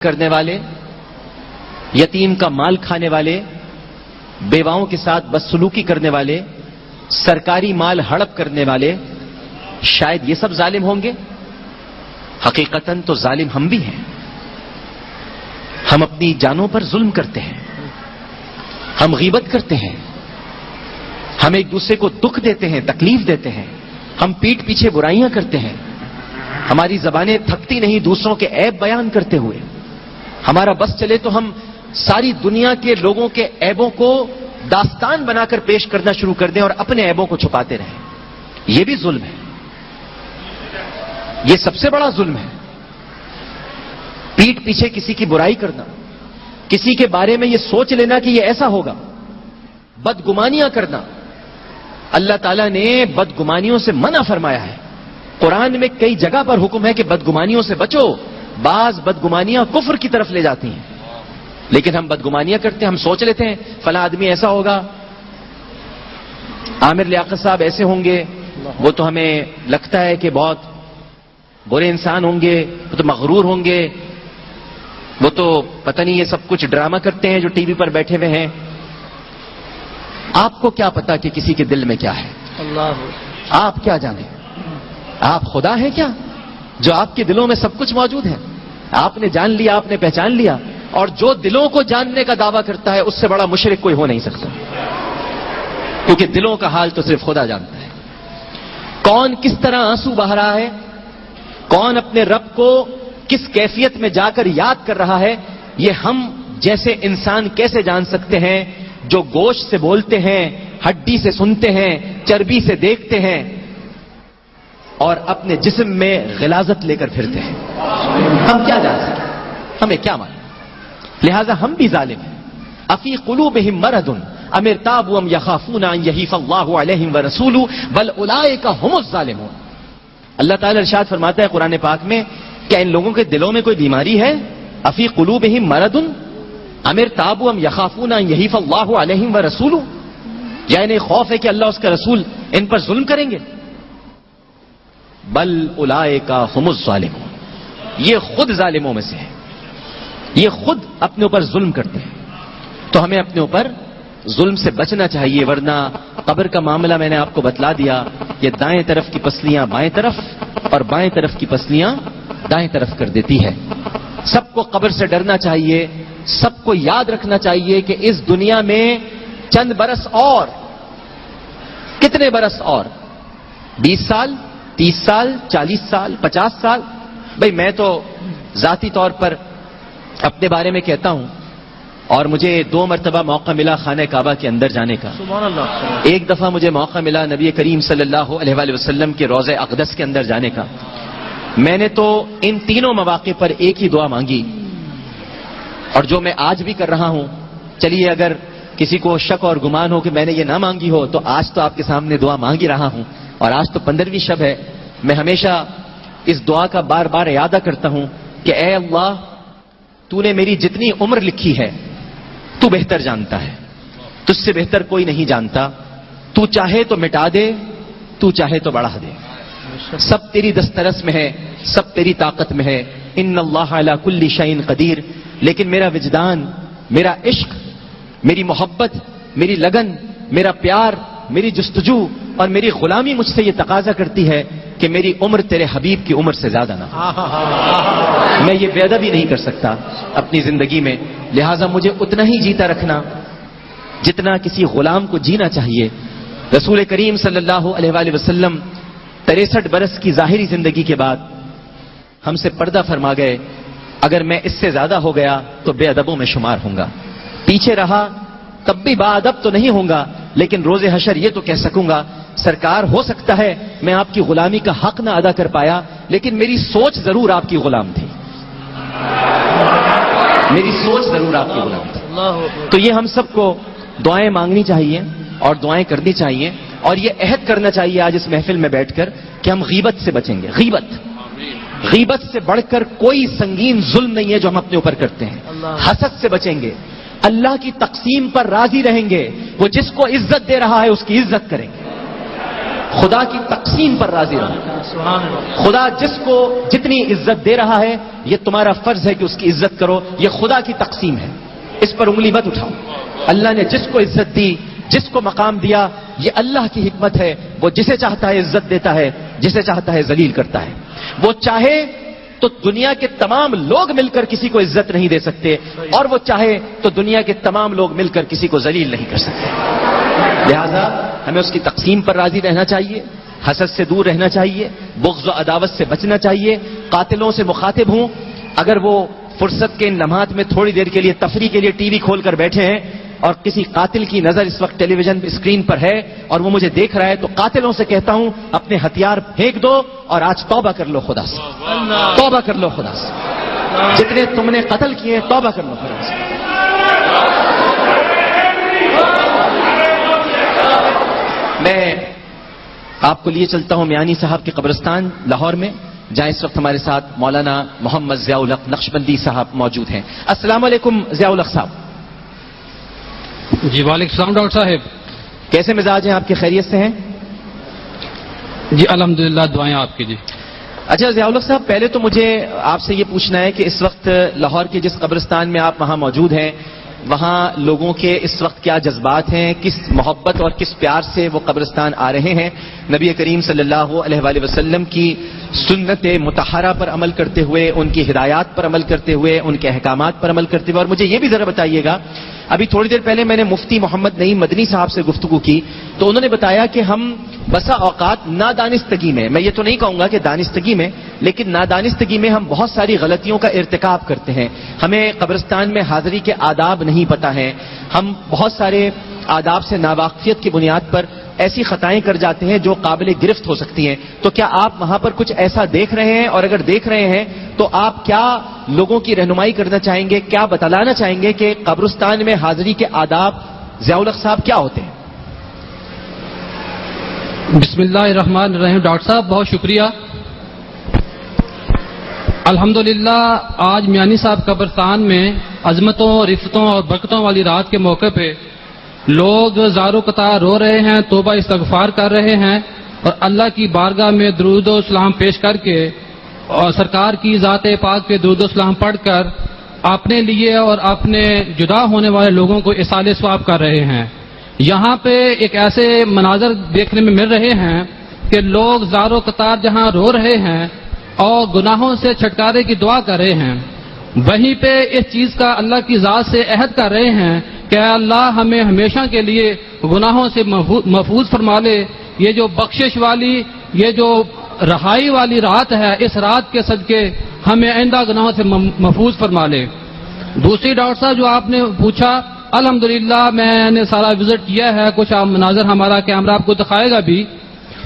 کرنے والے، یتیم کا مال کھانے والے، بیواؤں کے ساتھ بدسلوکی کرنے والے، سرکاری مال ہڑپ کرنے والے، شاید یہ سب ظالم ہوں گے؟ حقیقتاً تو ظالم ہم بھی ہیں۔ ہم اپنی جانوں پر ظلم کرتے ہیں، ہم غیبت کرتے ہیں، ہم ایک دوسرے کو دکھ دیتے ہیں، تکلیف دیتے ہیں، ہم پیٹھ پیچھے برائیاں کرتے ہیں، ہماری زبانیں تھکتی نہیں دوسروں کے عیب بیان کرتے ہوئے۔ ہمارا بس چلے تو ہم ساری دنیا کے لوگوں کے عیبوں کو داستان بنا کر پیش کرنا شروع کر دیں اور اپنے عیبوں کو چھپاتے رہیں۔ یہ بھی ظلم ہے، یہ سب سے بڑا ظلم ہے۔ پیٹھ پیچھے کسی کی برائی کرنا، کسی کے بارے میں یہ سوچ لینا کہ یہ ایسا ہوگا، بدگمانیاں کرنا۔ اللہ تعالیٰ نے بدگمانیوں سے منع فرمایا ہے۔ قرآن میں کئی جگہ پر حکم ہے کہ بدگمانیوں سے بچو۔ بعض بدگمانیاں کفر کی طرف لے جاتی ہیں، لیکن ہم بدگمانیاں کرتے ہیں، ہم سوچ لیتے ہیں فلاں آدمی ایسا ہوگا، عامر لیاقت صاحب ایسے ہوں گے، وہ تو ہمیں لگتا ہے کہ بہت برے انسان ہوں گے، وہ تو مغرور ہوں گے، وہ تو پتہ نہیں یہ سب کچھ ڈرامہ کرتے ہیں جو ٹی وی پر بیٹھے ہوئے ہیں۔ آپ کو کیا پتا کہ کسی کے دل میں کیا ہے؟ آپ کیا جانیں؟ آپ خدا ہیں کیا جو آپ کے دلوں میں سب کچھ موجود ہے؟ آپ نے جان لیا، آپ نے پہچان لیا، اور جو دلوں کو جاننے کا دعویٰ کرتا ہے اس سے بڑا مشرک کوئی ہو نہیں سکتا، کیونکہ دلوں کا حال تو صرف خدا جانتا ہے۔ کون کس طرح آنسو بہا رہا ہے، کون اپنے رب کو کس کیفیت میں جا کر یاد کر رہا ہے، یہ ہم جیسے انسان کیسے جان سکتے ہیں جو گوشت سے بولتے ہیں، ہڈی سے سنتے ہیں، چربی سے دیکھتے ہیں اور اپنے جسم میں غلاظت لے کر پھرتے ہیں؟ ہم کیا جان سکتے؟ ہمیں کیا معلوم؟ لہذا ہم بھی ظالم ہیں۔ افی قلوبہم مرض ام ارتابوا ام یخافون ان یحیف اللہ علیہم ورسولہ بل اولئک هم الظالمون۔ اللہ تعالیٰ ارشاد فرماتا ہے قرآن پاک میں، کیا ان لوگوں کے دلوں میں کوئی بیماری ہے؟ افی قلوبہم مرض ام ارتابوا ام یخافون ان یحیف اللہ علیہم ورسولہ، یا انہیں خوف ہے کہ اللہ اس کا رسول ان پر ظلم کریں گے؟ بل اولئک هم الظالمون، یہ خود ظالموں میں سے ہے، یہ خود اپنے اوپر ظلم کرتے ہیں۔ تو ہمیں اپنے اوپر ظلم سے بچنا چاہیے، ورنہ قبر کا معاملہ میں نے آپ کو بتلا دیا، یہ دائیں طرف کی پسلیاں بائیں طرف اور بائیں طرف کی پسلیاں دائیں طرف کر دیتی ہے۔ سب کو قبر سے ڈرنا چاہیے، سب کو یاد رکھنا چاہیے کہ اس دنیا میں چند برس اور، کتنے برس اور، 20 سال، 30 سال، 40 سال، 50 سال؟ بھئی میں تو ذاتی طور پر اپنے بارے میں کہتا ہوں، اور مجھے 2 مرتبہ موقع ملا خانہ کعبہ کے اندر جانے کا۔ سبحان اللہ۔ ایک دفعہ مجھے موقع ملا نبی کریم صلی اللہ علیہ وآلہ وسلم کے روضہ اقدس کے اندر جانے کا۔ میں نے تو ان تینوں مواقع پر ایک ہی دعا مانگی، اور جو میں آج بھی کر رہا ہوں۔ چلیے اگر کسی کو شک اور گمان ہو کہ میں نے یہ نہ مانگی ہو، تو آج تو آپ کے سامنے دعا مانگ ہی رہا ہوں، اور آج تو 15ویں شب ہے۔ میں ہمیشہ اس دعا کا بار بار اعادہ کرتا ہوں کہ اے اللہ، تو نے میری جتنی عمر لکھی ہے تو بہتر جانتا ہے، تجھ سے بہتر کوئی نہیں جانتا۔ تو چاہے تو مٹا دے، تو چاہے تو بڑھا دے، سب تیری دسترس میں ہے، سب تیری طاقت میں ہے۔ ان اللہ علی کل شیء قدیر۔ لیکن میرا وجدان، میرا عشق، میری محبت، میری لگن، میرا پیار، میری جستجو اور میری غلامی مجھ سے یہ تقاضا کرتی ہے کہ میری عمر تیرے حبیب کی عمر سے زیادہ نہ ہو۔ میں یہ بے ادبی نہیں کر سکتا اپنی زندگی میں، لہٰذا مجھے اتنا ہی جیتا رکھنا جتنا کسی غلام کو جینا چاہیے۔ رسول کریم صلی اللہ علیہ وآلہ وسلم 63 برس کی ظاہری زندگی کے بعد ہم سے پردہ فرما گئے، اگر میں اس سے زیادہ ہو گیا تو بے ادبوں میں شمار ہوں گا۔ پیچھے رہا تب بھی با ادب تو نہیں ہوں گا، لیکن روز حشر یہ تو کہہ سکوں گا، سرکار ہو سکتا ہے میں آپ کی غلامی کا حق نہ ادا کر پایا، لیکن میری سوچ ضرور آپ کی غلام تھی، میری سوچ ضرور آپ کی غلام تھی۔ تو یہ ہم سب کو دعائیں مانگنی چاہیے اور دعائیں کرنی چاہیے، اور یہ عہد کرنا چاہیے آج اس محفل میں بیٹھ کر کہ ہم غیبت سے بچیں گے۔ غیبت سے بڑھ کر کوئی سنگین ظلم نہیں ہے جو ہم اپنے اوپر کرتے ہیں۔ حسد سے بچیں گے، اللہ کی تقسیم پر راضی رہیں گے، وہ جس کو عزت دے رہا ہے اس کی عزت کریں گے، خدا کی تقسیم پر راضی رہیں گے۔ خدا جس کو جتنی عزت دے رہا ہے یہ تمہارا فرض ہے کہ اس کی عزت کرو، یہ خدا کی تقسیم ہے، اس پر انگلی مت اٹھاؤ۔ اللہ نے جس کو عزت دی، جس کو مقام دیا، یہ اللہ کی حکمت ہے، وہ جسے چاہتا ہے عزت دیتا ہے، جسے چاہتا ہے ذلیل کرتا ہے۔ وہ چاہے تو دنیا کے تمام لوگ مل کر کسی کو عزت نہیں دے سکتے، اور وہ چاہے تو دنیا کے تمام لوگ مل کر کسی کو ذلیل نہیں کر سکتے۔ لہذا ہمیں اس کی تقسیم پر راضی رہنا چاہیے، حسد سے دور رہنا چاہیے، بغض و عداوت سے بچنا چاہیے۔ قاتلوں سے مخاطب ہوں، اگر وہ فرصت کے ان لمحات میں تھوڑی دیر کے لیے تفریح کے لیے ٹی وی کھول کر بیٹھے ہیں اور کسی قاتل کی نظر اس وقت ٹیلی ویژن اسکرین پر ہے اور وہ مجھے دیکھ رہا ہے، تو قاتلوں سے کہتا ہوں اپنے ہتھیار پھینک دو اور آج توبہ کر لو خدا سے، توبہ کر لو خدا سے۔ جتنے تم نے قتل کیے ہیں توبہ کر لو خدا سے۔ میں آپ کو لیے چلتا ہوں میانی صاحب کے قبرستان لاہور میں، جہاں اس وقت ہمارے ساتھ مولانا محمد ضیاء الحق نقشبندی صاحب موجود ہیں۔ السلام علیکم ضیاء الحق صاحب۔ جی وعلیکم السلام ڈاکٹر صاحب، کیسے مزاج ہیں آپ کے؟ خیریت سے ہیں؟ جی الحمدللہ، دعائیں آپ کی۔ جی اچھا ضیاء الحق صاحب، پہلے تو مجھے آپ سے یہ پوچھنا ہے کہ اس وقت لاہور کے جس قبرستان میں آپ وہاں موجود ہیں، وہاں لوگوں کے اس وقت کیا جذبات ہیں، کس محبت اور کس پیار سے وہ قبرستان آ رہے ہیں نبی کریم صلی اللہ علیہ وآلہ وسلم کی سنت مطہرہ پر عمل کرتے ہوئے، ان کی ہدایات پر عمل کرتے ہوئے، ان کے احکامات پر عمل کرتے ہوئے؟ اور مجھے یہ بھی ذرا بتائیے گا، ابھی تھوڑی دیر پہلے میں نے مفتی محمد نعیم مدنی صاحب سے گفتگو کی تو انہوں نے بتایا کہ ہم بسا اوقات نادانستگی میں، میں یہ تو نہیں کہوں گا کہ دانستگی میں، لیکن نادانستگی میں ہم بہت ساری غلطیوں کا ارتکاب کرتے ہیں۔ ہمیں قبرستان میں حاضری کے آداب نہیں پتہ ہیں، ہم بہت سارے آداب سے ناواقفیت کی بنیاد پر ایسی خطائیں کر جاتے ہیں جو قابل گرفت ہو سکتی ہیں۔ تو کیا آپ وہاں پر کچھ ایسا دیکھ رہے ہیں؟ اور اگر دیکھ رہے ہیں تو آپ کیا لوگوں کی رہنمائی کرنا چاہیں گے، کیا بتلانا چاہیں گے کہ قبرستان میں حاضری کے آداب ضیاء الحق صاحب کیا ہوتے ہیں؟ بسم اللہ الرحمن الرحیم۔ ڈاکٹر صاحب بہت شکریہ۔ الحمدللہ آج میانی صاحب قبرستان میں عظمتوں، رفتوں اور برکتوں والی رات کے موقع پہ لوگ زارو قطار رو رہے ہیں، توبہ استغفار کر رہے ہیں اور اللہ کی بارگاہ میں درود و سلام پیش کر کے اور سرکار کی ذات پاک پہ درود و سلام پڑھ کر اپنے لیے اور اپنے جدا ہونے والے لوگوں کو اصال ثواب کر رہے ہیں۔ یہاں پہ ایک ایسے مناظر دیکھنے میں مل رہے ہیں کہ لوگ زارو قطار جہاں رو رہے ہیں اور گناہوں سے چھٹکارے کی دعا کر رہے ہیں، وہیں پہ اس چیز کا اللہ کی ذات سے عہد کر رہے ہیں کہ اے اللہ ہمیں ہمیشہ کے لیے گناہوں سے محفوظ فرما لے۔ یہ جو بخشش والی، یہ جو رہائی والی رات ہے، اس رات کے صدقے ہمیں آئندہ گناہوں سے محفوظ فرما لے۔ دوسری ڈاکٹر صاحب جو آپ نے پوچھا، الحمدللہ میں نے سارا وزٹ کیا ہے، کچھ مناظر ہمارا کیمرہ آپ کو دکھائے گا بھی،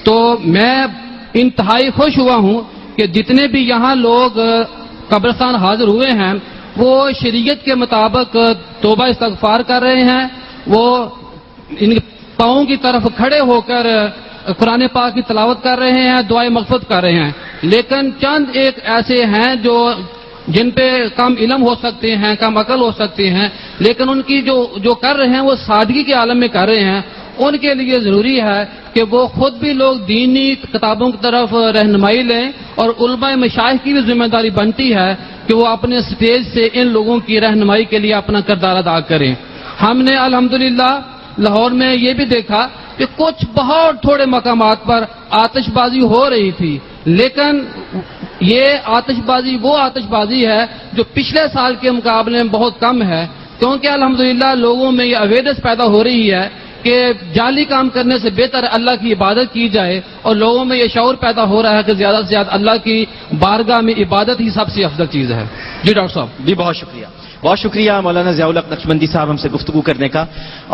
تو میں انتہائی خوش ہوا ہوں کہ جتنے بھی یہاں لوگ قبرستان حاضر ہوئے ہیں وہ شریعت کے مطابق توبہ استغفار کر رہے ہیں، وہ ان پاؤں کی طرف کھڑے ہو کر قرآن پاک کی تلاوت کر رہے ہیں، دعائے مغفرت کر رہے ہیں۔ لیکن چند ایک ایسے ہیں جن پہ کم علم ہو سکتے ہیں، کم عقل ہو سکتے ہیں، لیکن ان کی جو کر رہے ہیں وہ سادگی کے عالم میں کر رہے ہیں۔ ان کے لیے ضروری ہے کہ وہ خود بھی لوگ دینی کتابوں کی طرف رہنمائی لیں، اور علماء مشائخ کی بھی ذمہ داری بنتی ہے کہ وہ اپنے سٹیج سے ان لوگوں کی رہنمائی کے لیے اپنا کردار ادا کریں۔ ہم نے الحمدللہ لاہور میں یہ بھی دیکھا کہ کچھ بہت تھوڑے مقامات پر آتش بازی ہو رہی تھی، لیکن یہ آتش بازی وہ آتش بازی ہے جو پچھلے سال کے مقابلے میں بہت کم ہے، کیونکہ الحمدللہ لوگوں میں یہ اویئرنیس پیدا ہو رہی ہے کہ جعلی کام کرنے سے بہتر اللہ کی عبادت کی جائے، اور لوگوں میں یہ شعور پیدا ہو رہا ہے کہ زیادہ سے زیادہ اللہ کی بارگاہ میں عبادت ہی سب سے افضل چیز ہے۔ جی ڈاکٹر صاحب جی بہت شکریہ، بہت شکریہ مولانا ضیاء الحق نقشبندی صاحب ہم سے گفتگو کرنے کا۔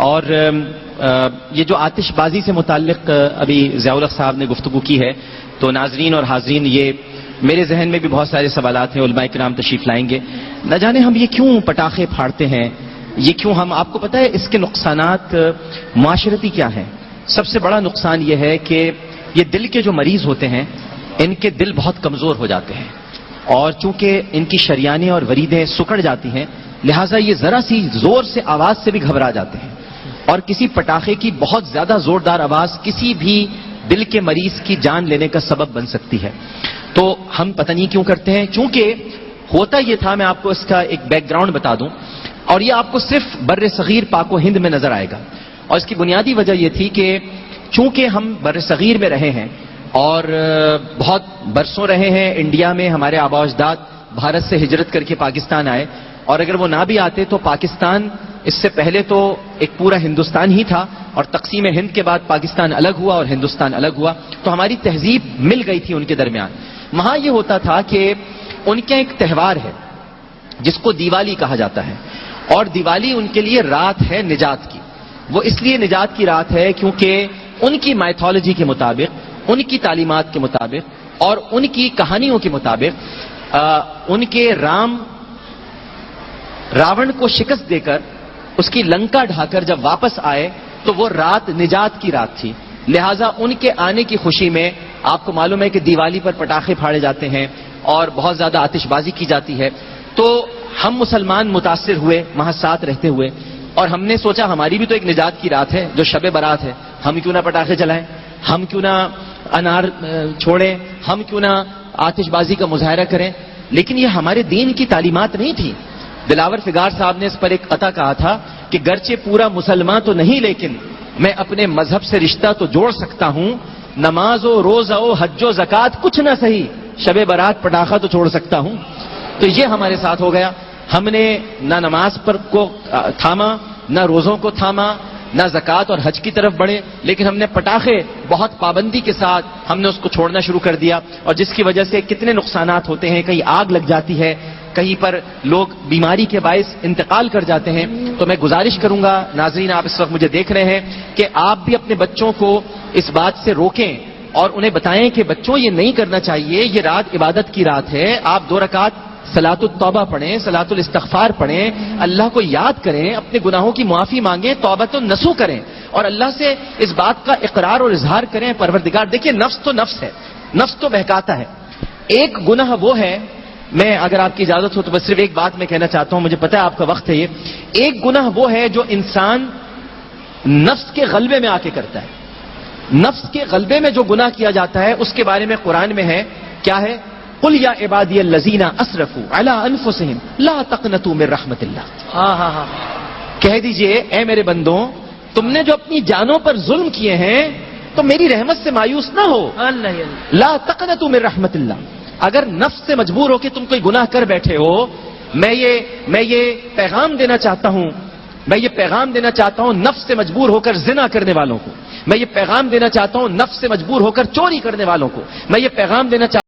اور یہ جو آتش بازی سے متعلق ابھی ضیاء الحق صاحب نے گفتگو کی ہے، تو ناظرین اور حاضرین، یہ میرے ذہن میں بھی بہت سارے سوالات ہیں، علماء کرام تشریف لائیں گے۔ نہ جانے ہم یہ کیوں پٹاخے پھاڑتے ہیں، یہ کیوں ہم، آپ کو پتہ ہے اس کے نقصانات معاشرتی کیا ہیں؟ سب سے بڑا نقصان یہ ہے کہ یہ دل کے جو مریض ہوتے ہیں ان کے دل بہت کمزور ہو جاتے ہیں، اور چونکہ ان کی شریانیں اور وریدیں سکڑ جاتی ہیں، لہٰذا یہ ذرا سی زور سے آواز سے بھی گھبرا جاتے ہیں، اور کسی پٹاخے کی بہت زیادہ زوردار آواز کسی بھی دل کے مریض کی جان لینے کا سبب بن سکتی ہے۔ تو ہم پتہ نہیں کیوں کرتے ہیں، چونکہ ہوتا یہ تھا، میں آپ کو اس کا ایک بیک گراؤنڈ بتا دوں، اور یہ آپ کو صرف بر صغیر پاک و ہند میں نظر آئے گا. اور اس کی بنیادی وجہ یہ تھی کہ چونکہ ہم بر صغیر میں رہے ہیں اور بہت برسوں رہے ہیں انڈیا میں، ہمارے آباء و اجداد بھارت سے ہجرت کر کے پاکستان آئے، اور اگر وہ نہ بھی آتے تو پاکستان اس سے پہلے تو ایک پورا ہندوستان ہی تھا، اور تقسیم ہند کے بعد پاکستان الگ ہوا اور ہندوستان الگ ہوا، تو ہماری تہذیب مل گئی تھی ان کے درمیان. وہاں یہ ہوتا تھا کہ ان کا ایک تہوار ہے جس کو دیوالی کہا جاتا ہے، اور دیوالی ان کے لیے رات ہے نجات کی. وہ اس لیے نجات کی رات ہے کیونکہ ان کی مائتھولوجی کے مطابق، ان کی تعلیمات کے مطابق اور ان کی کہانیوں کے مطابق ان کے راون کو شکست دے کر اس کی لنکا ڈھا کر جب واپس آئے تو وہ رات نجات کی رات تھی. لہٰذا ان کے آنے کی خوشی میں آپ کو معلوم ہے کہ دیوالی پر پٹاخے پھاڑے جاتے ہیں اور بہت زیادہ آتش بازی کی جاتی ہے. تو ہم مسلمان متاثر ہوئے وہاں ساتھ رہتے ہوئے، اور ہم نے سوچا ہماری بھی تو ایک نجات کی رات ہے جو شب برات ہے، ہم کیوں نہ پٹاخے چلائیں، ہم کیوں نہ انار چھوڑیں، ہم کیوں نہ آتش بازی کا مظاہرہ کریں. لیکن یہ ہمارے دین کی تعلیمات نہیں تھی. دلاور فگار صاحب نے اس پر ایک قطع کہا تھا کہ گرچہ پورا مسلمان تو نہیں لیکن میں اپنے مذہب سے رشتہ تو جوڑ سکتا ہوں، نماز و روزہ و حج و زکات کچھ نہ صحیح، شب برات پٹاخہ تو چھوڑ سکتا ہوں. تو یہ ہمارے ساتھ ہو گیا. ہم نے نہ نماز پر کو تھاما، نہ روزوں کو تھاما، نہ زکات اور حج کی طرف بڑھے، لیکن ہم نے پٹاخے بہت پابندی کے ساتھ ہم نے اس کو چھوڑنا شروع کر دیا، اور جس کی وجہ سے کتنے نقصانات ہوتے ہیں. کہیں آگ لگ جاتی ہے، کہیں پر لوگ بیماری کے باعث انتقال کر جاتے ہیں. تو میں گزارش کروں گا ناظرین، آپ اس وقت مجھے دیکھ رہے ہیں، کہ آپ بھی اپنے بچوں کو اس بات سے روکیں اور انہیں بتائیں کہ بچوں یہ نہیں کرنا چاہیے، یہ رات عبادت کی رات ہے. آپ 2 رکعت صلاۃ التوبہ پڑھیں، صلاۃ الاستغفار پڑھیں، اللہ کو یاد کریں، اپنے گناہوں کی معافی مانگیں، توبۃ النصوح کریں، اور اللہ سے اس بات کا اقرار اور اظہار کریں. پروردگار، دیکھیے نفس تو نفس ہے، نفس تو بہکاتا ہے. ایک گناہ وہ ہے، میں اگر آپ کی اجازت ہو تو بس صرف ایک بات میں کہنا چاہتا ہوں، مجھے پتا ہے آپ کا وقت ہے. یہ ایک گناہ وہ ہے جو انسان نفس کے غلبے میں آ کے کرتا ہے. نفس کے غلبے میں جو گناہ کیا جاتا ہے اس کے بارے میں قرآن میں ہے، کیا ہے؟ قل یا عبادی الذین اسرفوا علی انفسہم لا تقنطوا من رحمت اللہ. کہہ دیجئے اے میرے بندوں، تم نے جو اپنی جانوں پر ظلم کیے ہیں تو میری رحمت سے مایوس نہ ہو. لا تقنطوا من رحمت اللہ. اگر نفس سے مجبور ہو کہ تم کوئی گناہ کر بیٹھے ہو، میں یہ پیغام دینا چاہتا ہوں، نفس سے مجبور ہو کر زنا کرنے والوں کو، میں یہ پیغام دینا چاہتا ہوں نفس سے مجبور ہو کر چوری کرنے والوں کو، میں یہ پیغام دینا چاہتا ہوں